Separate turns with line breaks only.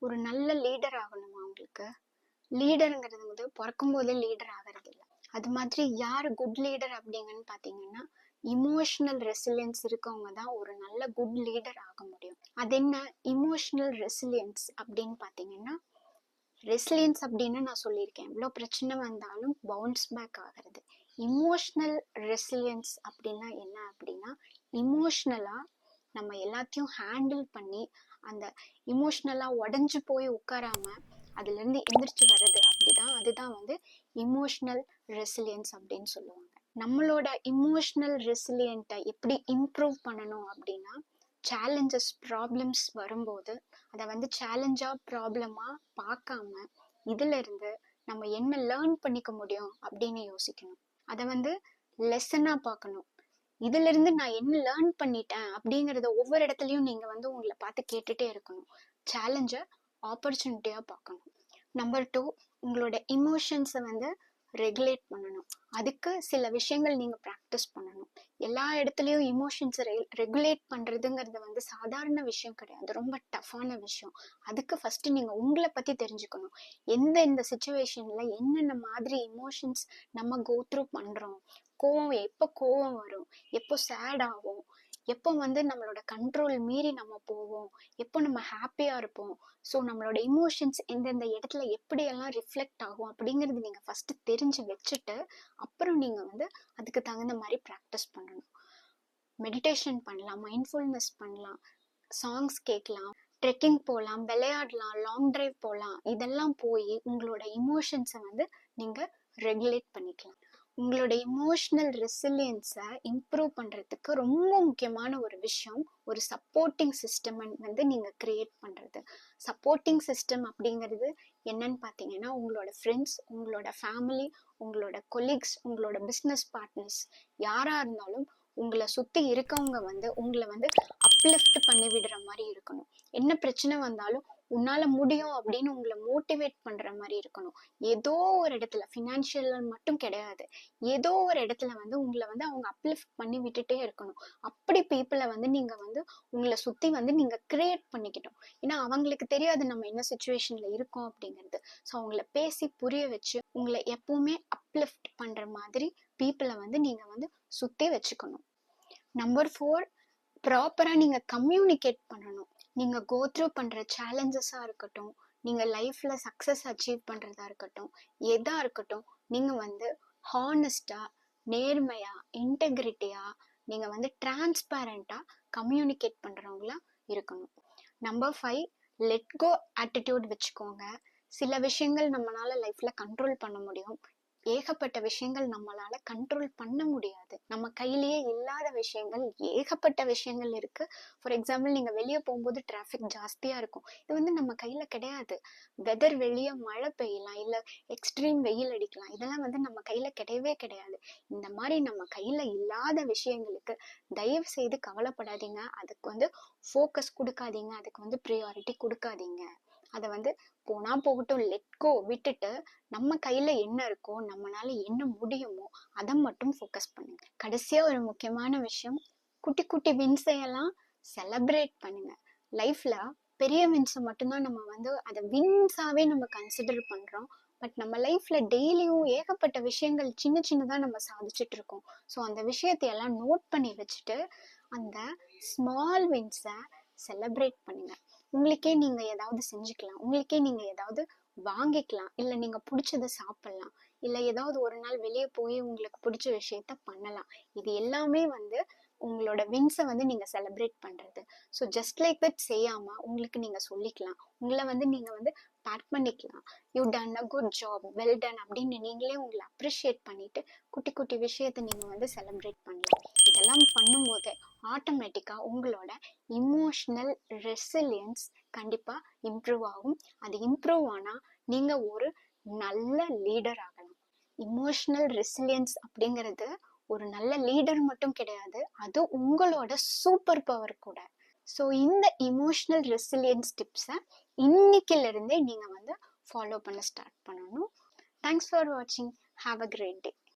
ஒரு நல்ல லீடர் ஆகணுமா உங்களுக்கு? லீடருங்கிறது வந்து பிறக்கும் போதே லீடர் ஆகிறது இல்லை. அது மாதிரி யார் குட் லீடர் அப்படிங்கன்னு பார்த்தீங்கன்னா, இமோஷனல் ரெசிலியன்ஸ் இருக்கவங்க தான் ஒரு நல்ல குட் லீடர் ஆக முடியும். அது என்ன இமோஷனல் ரெசிலியன்ஸ் அப்படின்னு பார்த்தீங்கன்னா, ரெசிலியன்ஸ் அப்படின்னு நான் சொல்லியிருக்கேன், எவ்வளோ பிரச்சனை வந்தாலும் பவுன்ஸ் பேக் ஆகிறது. இமோஷனல் ரெசிலியன்ஸ் அப்படின்னா என்ன அப்படின்னா, இமோஷ்னலா நம்ம எல்லாத்தையும் ஹேண்டில் பண்ணி அந்த இமோஷ்னலா உடஞ்சு போய் உட்காராம அதுல இருந்து எந்திரிச்சு வர்றது, அப்படிதான் அதுதான் வந்து இமோஷனல் ரெசிலியன்ஸ் அப்படின்னு சொல்லுவாங்க. நம்மளோட இமோஷனல் ரெசிலியன்ட்டை எப்படி இம்ப்ரூவ் பண்ணணும் அப்படின்னா, சேலஞ்சஸ் ப்ராப்ளம்ஸ் வரும்போது அதை வந்து சேலஞ்சா ப்ராப்ளமா பார்க்காம இதுல இருந்து நம்ம என்ன லேர்ன் பண்ணிக்க முடியும் அப்படின்னு யோசிக்கணும். அதை வந்து லெசனா பார்க்கணும். இதுல இருந்து நான் என்ன லேர்ன் பண்ணிட்டேன் அப்படிங்கறத ஒவ்வொரு இடத்துலயும் நீங்க வந்து உங்களை பார்த்து கேட்டுட்டே இருக்கணும். சேலஞ்ச ஆப்பர்ச்சுனிட்டியா பார்க்கணும். நம்பர் 2, உங்களோட இமோஷன்ஸை வந்து ரெகுலேட் பண்ணணும். அதுக்கு சில விஷயங்கள் நீங்க ப்ராக்டிஸ் பண்ணணும். எல்லா இடத்துலயும் இமோஷன்ஸை ரெகுலேட் பண்றதுங்கிறது வந்து சாதாரண விஷயம் கிடையாது, ரொம்ப டஃப்பான விஷயம். அதுக்கு ஃபர்ஸ்ட் நீங்க உங்களை பத்தி தெரிஞ்சுக்கணும். இந்த சுச்சுவேஷன்ல என்னென்ன மாதிரி இமோஷன்ஸ் நம்ம கோ த்ரூ பண்றோம். எப்போ கோவம் வரும், எப்போ சேட் ஆகும், எப்போ வந்து நம்மளோட கண்ட்ரோல் மீறி நம்ம போவோம், எப்போ நம்ம ஹாப்பியா இருப்போம். ஸோ நம்மளோட இமோஷன்ஸ் எந்தெந்த இடத்துல எப்படியெல்லாம் ரிஃப்ளெக்ட் ஆகும் அப்படிங்கிறது நீங்க ஃபர்ஸ்ட் தெரிஞ்சு வச்சுட்டு அப்புறம் நீங்க வந்து அதுக்கு தகுந்த மாதிரி ப்ராக்டிஸ் பண்ணணும். மெடிடேஷன் பண்ணலாம், மைண்ட்ஃபுல்னஸ் பண்ணலாம், சாங்ஸ் கேட்கலாம், ட்ரெக்கிங் போகலாம், விளையாடலாம், லாங் டிரைவ் போகலாம். இதெல்லாம் போய் உங்களோட இமோஷன்ஸை வந்து நீங்க ரெகுலேட் பண்ணிக்கலாம். உங்களோட இமோஷனல் ரெசிலியன்ஸை இம்ப்ரூவ் பண்றதுக்கு ரொம்ப முக்கியமான ஒரு விஷயம் ஒரு சப்போர்ட்டிங் சிஸ்டம் வந்து நீங்க கிரியேட் பண்றது. சப்போர்ட்டிங் சிஸ்டம் அப்படிங்கிறது என்னன்னு பார்த்தீங்கன்னா, உங்களோட ஃப்ரெண்ட்ஸ், உங்களோட ஃபேமிலி, உங்களோட கொலீக்ஸ், உங்களோட பிஸ்னஸ் பார்ட்னர்ஸ் யாரா இருந்தாலும் உங்களை சுத்தி இருக்கவங்க வந்து உங்களை வந்து அப்லிஃப்ட் பண்ணி விடுற மாதிரி இருக்கணும். என்ன பிரச்சனை வந்தாலும் உன்னால முடியும் அப்படின்னு உங்களை மோட்டிவேட் பண்ற மாதிரி இருக்கணும். ஏதோ ஒரு இடத்துல, ஃபினான்ஷியல் மட்டும் கிடையாது, ஏதோ ஒரு இடத்துல வந்து உங்களை வந்து அவங்க அப்லிஃப்ட் பண்ணி விட்டுட்டே இருக்கணும். அப்படி பீப்புளை வந்து நீங்க வந்து உங்களை சுத்தி வந்து நீங்க கிரியேட் பண்ணிக்கிட்டோம். ஏன்னா அவங்களுக்கு தெரியாது நம்ம என்ன சுச்சுவேஷன்ல இருக்கோம் அப்படிங்கிறது. ஸோ அவங்கள பேசி புரிய வச்சு உங்களை எப்பவுமே அப்லிஃப்ட் பண்ற மாதிரி பீப்புளை வந்து நீங்க வந்து சுத்தி வச்சுக்கணும். நம்பர் 4, ப்ராப்பரா நீங்க கம்யூனிகேட் பண்ணணும். நீங்க கோ த்ரூ பண்ற சேலஞ்சஸா இருக்கட்டும், நீங்க லைஃப்ல சக்சஸ் அச்சீவ் பண்றதா இருக்கட்டும், எதா இருக்கட்டும், நீங்க வந்து ஹானஸ்டா, நேர்மையா, இன்டெகிரிட்டியா, நீங்க வந்து டிரான்ஸ்பேரண்டா கம்யூனிகேட் பண்றவங்களா இருக்கணும். நம்பர் 5, லெட் கோ ஆட்டிடியூட் வச்சுக்கோங்க. சில விஷயங்கள் நம்மளால லைஃப்ல கண்ட்ரோல் பண்ண முடியும், ஏகப்பட்ட விஷயங்கள் நம்மளால கண்ட்ரோல் பண்ண முடியாது. நம்ம கையிலேயே இல்லாத விஷயங்கள் ஏகப்பட்ட விஷயங்கள் இருக்கு. ஃபார் எக்ஸாம்பிள், நீங்க வெளியே போகும்போது டிராஃபிக் ஜாஸ்தியா இருக்கும், இது வந்து நம்ம கையில கிடையாது. வெதர் வெளியே மழை பெய்யலாம், இல்ல எக்ஸ்ட்ரீம் வெயில் அடிக்கலாம், இதெல்லாம் வந்து நம்ம கையில கிடையவே கிடையாது. இந்த மாதிரி நம்ம கையில இல்லாத விஷயங்களுக்கு தயவு செய்து கவலைப்படாதீங்க. அதுக்கு வந்து ஃபோக்கஸ் கொடுக்காதீங்க, அதுக்கு வந்து ப்ரியாரிட்டி கொடுக்காதீங்க. அதை வந்து போனா போகட்டும், லெட்கோ விட்டுட்டு நம்ம கையில என்ன இருக்கோ, நம்மளால என்ன முடியுமோ அதை மட்டும் ஃபோக்கஸ் பண்ணுங்க. கடைசியா ஒரு முக்கியமான விஷயம், குட்டி குட்டி வின்ஸையெல்லாம் செலிப்ரேட் பண்ணுங்க. லைஃப்ல பெரிய வின்ஸை மட்டும்தான் நம்ம வந்து அதை வின்ஸாவே நம்ம கன்சிடர் பண்றோம். பட் நம்ம லைஃப்ல டெய்லியும் ஏகப்பட்ட விஷயங்கள் சின்ன சின்னதா நம்ம சாதிச்சுட்டு இருக்கோம். ஸோ அந்த விஷயத்தையெல்லாம் நோட் பண்ணி வச்சுட்டு அந்த ஸ்மால் வின்ஸை செலிப்ரேட் பண்ணுங்க. உங்களுக்கே நீங்க ஏதாவது செஞ்சுக்கலாம், உங்களுக்கே நீங்க ஏதாவது வாங்கிக்கலாம், இல்ல நீங்க பிடிச்சத சாப்பிடலாம், இல்ல ஏதாவது ஒரு நாள் வெளியே போய் உங்களுக்கு பிடிச்ச விஷயத்த பண்ணலாம். இது எல்லாமே வந்து உங்களோட வின்ஸை வந்து நீங்க செலிப்ரேட் பண்றது. ஸோ ஜஸ்ட் லைக் தட் செய்யாம உங்களுக்கு நீங்க சொல்லிக்கலாம், உங்களை வந்து நீங்க வந்து பேக் பண்ணிக்கலாம். You done a good job, well done அப்படின்னு நீங்களே உங்களை அப்ரிஷியேட் பண்ணிட்டு குட்டி குட்டி விஷயத்த நீங்க வந்து செலிப்ரேட் பண்ணலாம். இதெல்லாம் பண்ணும்போது ஆட்டோமேட்டிக்கா உங்களோட இமோஷனல் ரெசிலியன்ஸ் கண்டிப்பா இம்ப்ரூவ் ஆகும். அது இம்ப்ரூவ் ஆனா நீங்க ஒரு நல்ல லீடர் ஆகலாம். இமோஷனல் ரெசிலியன்ஸ் அப்படிங்கிறது ஒரு நல்ல லீடர் மட்டும் கிடையாது, அது உங்களோட சூப்பர் பவர் கூட. ஸோ இந்த இமோஷனல் ரெசிலியன்ஸ் டிப்ஸை இன்னைக்குல இருந்தே நீங்க வந்து ஃபாலோ பண்ண ஸ்டார்ட் பண்ணணும். தேங்க்ஸ் ஃபார் வாட்சிங். Have a great day.